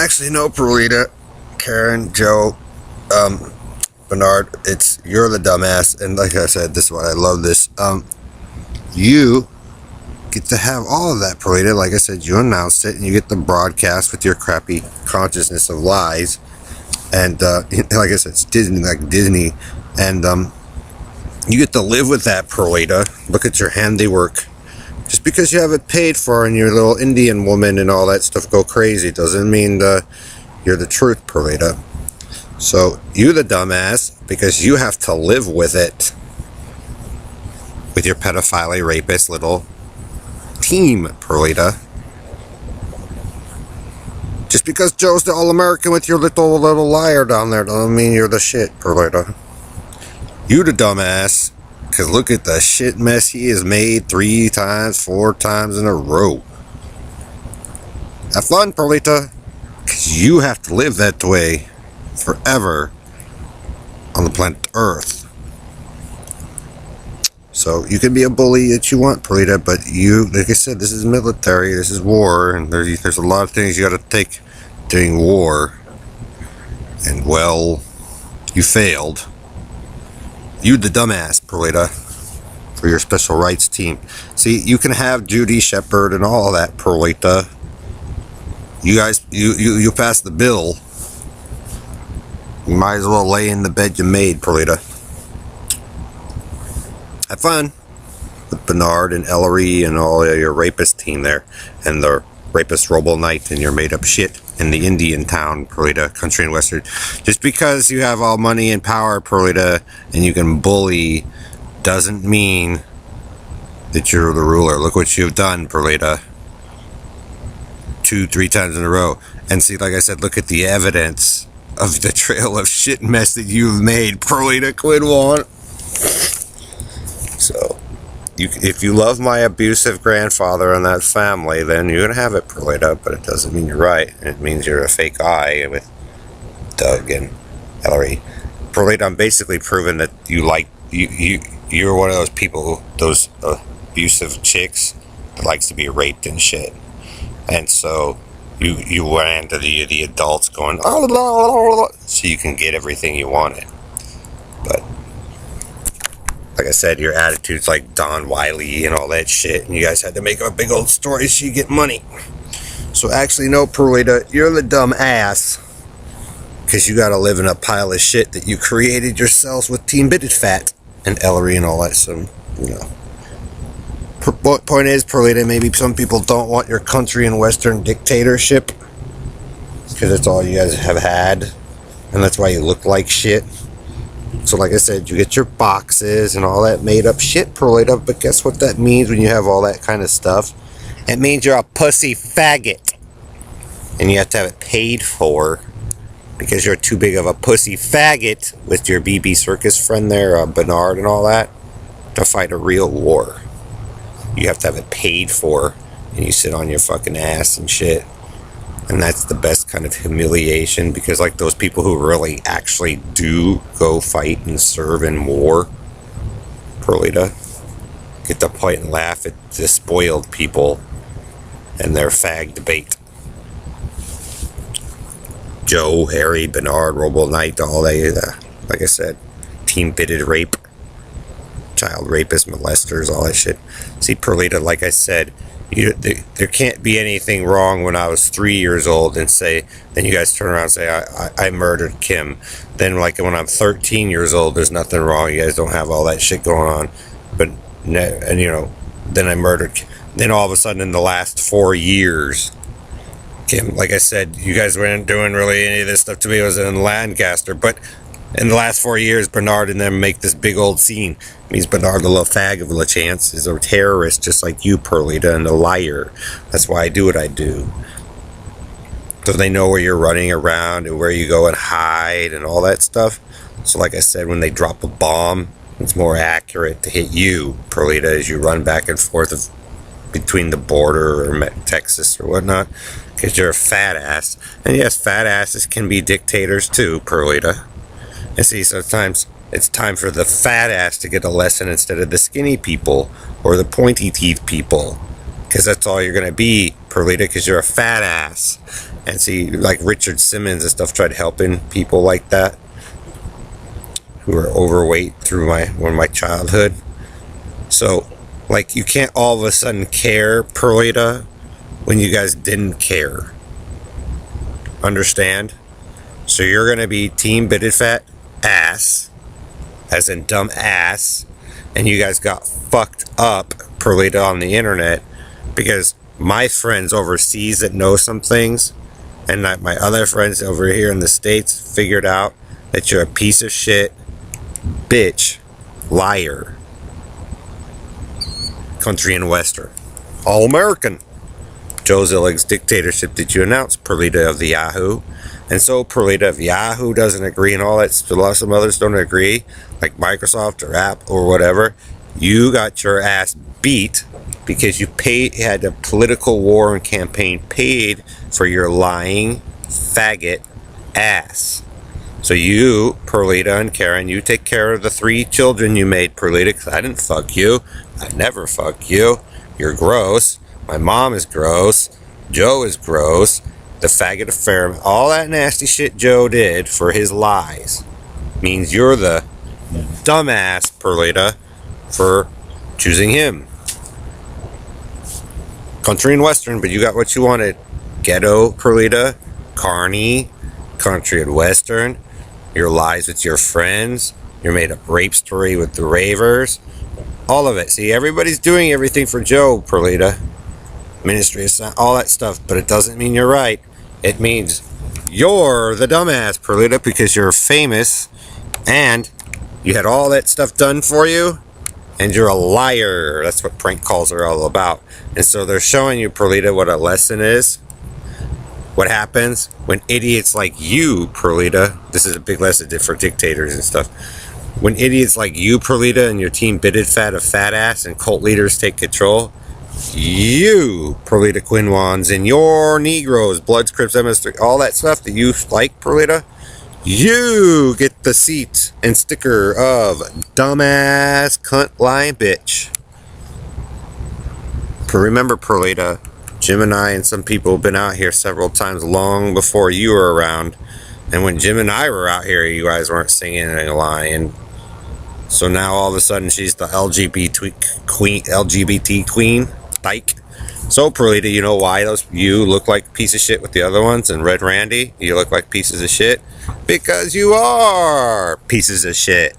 Actually, no, Perlita, Karen, Joe, Bernard, you're the dumbass, and like I said, this is why I love this. You get to have all of that, Perlita. Like I said, you announced it, and you get the broadcast with your crappy consciousness of lies. And like I said, it's Disney, and you get to live with that, Perlita. Look at your handiwork. Just because you have it paid for and your little Indian woman and all that stuff go crazy doesn't mean you're the truth, Perlita. So you the dumbass because you have to live with it, with your pedophile rapist little team, Perlita. Just because Joe's the all-American with your little liar down there doesn't mean you're the shit, Perlita. You the dumbass. Because look at the shit mess he has made 3 times, 4 times in a row. Have fun, Perlita. Because you have to live that way forever on the planet Earth. So you can be a bully that you want, Perlita, but you, like I said, this is military, this is war, and there's a lot of things you got to take during war. And well, you failed. You the dumbass, Perlita, for your special rights team. See, you can have Judy Shepard and all that, Perlita. You guys, you passed the bill. You might as well lay in the bed you made, Perlita. Have fun with Bernard and Ellery and all your rapist team there, and the rapist Robo Knight and your made up shit in the Indian town, Perlita, country and western. Just because you have all money and power, Perlita, and you can bully, doesn't mean that you're the ruler. Look what you've done, Perlita. 2, 3 times in a row. And see, like I said, look at the evidence of the trail of shit mess that you've made, Perlita Quinwan. So, if you love my abusive grandfather and that family, then you're going to have it, Perlita, but it doesn't mean you're right. It means you're a fake eye with Doug and Ellery. Perlita, I'm basically proving that you're one of those people, those abusive chicks that likes to be raped and shit. And so you went into the adults going, so you can get everything you wanted. But like I said, your attitude's like Don Wiley and all that shit, and you guys had to make up big old stories so you get money. So actually, no, Perlita, you're the dumb ass, because you gotta live in a pile of shit that you created yourselves with Team Bitted Fat and Ellery and all that. So, you know. Point is, Perlita, maybe some people don't want your country and Western dictatorship, because that's all you guys have had, and that's why you look like shit. So like I said, you get your boxes and all that made up shit, Perlita, but guess what that means when you have all that kind of stuff? It means you're a pussy faggot. And you have to have it paid for, because you're too big of a pussy faggot with your BB Circus friend there, Bernard and all that, to fight a real war. You have to have it paid for, and you sit on your fucking ass and shit. And that's the best kind of humiliation, because like those people who really actually do go fight and serve in war, Perlita, get to point and laugh at the spoiled people and their fag debate. Joe, Harry, Bernard, Robo Knight, all that, like I said, Team Bitted Rape, child rapists, molesters, all that shit. See, Perlita, like I said, there can't be anything wrong when I was 3 years old and then you guys turn around and say, I murdered Kim. Then like when I'm 13 years old, there's nothing wrong. You guys don't have all that shit going on. But, and you know, then I murdered Kim. Then all of a sudden in the last 4 years, Kim, like I said, you guys weren't doing really any of this stuff to me. It was in Lancaster, but in the last 4 years, Bernard and them make this big old scene. It means Bernard, the little fag of LaChance, is a terrorist just like you, Perlita, and a liar. That's why I do what I do. So they know where you're running around and where you go and hide and all that stuff. So like I said, when they drop a bomb, it's more accurate to hit you, Perlita, as you run back and forth between the border or Texas or whatnot, because you're a fat ass. And yes, fat asses can be dictators too, Perlita. And see, sometimes it's time for the fat ass to get a lesson instead of the skinny people or the pointy teeth people, because that's all you're going to be Perlita, because you're a fat ass. And see, like Richard Simmons and stuff tried helping people like that who are overweight through my childhood. So, like, you can't all of a sudden care, Perlita, when you guys didn't care. Understand? So you're gonna be team bitted fat ass, as in dumb ass, and you guys got fucked up, Perlita, on the internet, because my friends overseas that know some things, and my other friends over here in the States figured out that you're a piece of shit, bitch, liar, country and western, all American. Joe Zillig's dictatorship that you announced, Perlita of the Yahoo. And so Perlita of Yahoo doesn't agree, and all that, a lot of some others don't agree, like Microsoft or Apple or whatever. You got your ass beat because you had a political war and campaign paid for your lying faggot ass. So you, Perlita and Karen, you take care of the 3 children you made, Perlita, because I didn't fuck you. I never fuck you. You're gross. My mom is gross. Joe is gross. The faggot affair, all that nasty shit Joe did for his lies means you're the dumbass, Perlita, for choosing him. Country and western, but you got what you wanted. Ghetto, Perlita, carny, country and western, your lies with your friends, your made up rape story with the ravers, all of it. See, everybody's doing everything for Joe, Perlita. Ministry of Science, all that stuff, but it doesn't mean you're right. It means you're the dumbass, Perlita, because you're famous and you had all that stuff done for you, and you're a liar. That's what prank calls are all about. And so they're showing you, Perlita, what a lesson is. What happens when idiots like you, Perlita, this is a big lesson for dictators and stuff. When idiots like you, Perlita, and your team bitted fat of fat ass and cult leaders take control, you, Perlita Quinwans, and your Negroes, Bloods, Crips, MS3, all that stuff that you like, Perlita, you get the seat and sticker of dumbass cunt lying bitch. Remember, Perlita, Jim and I and some people have been out here several times long before you were around. And when Jim and I were out here, you guys weren't singing and lying. So now all of a sudden she's the LGBT queen, dyke. So Perlita, you know why you look like piece of shit with the other ones, and Red Randy, you look like pieces of shit? Because you are pieces of shit.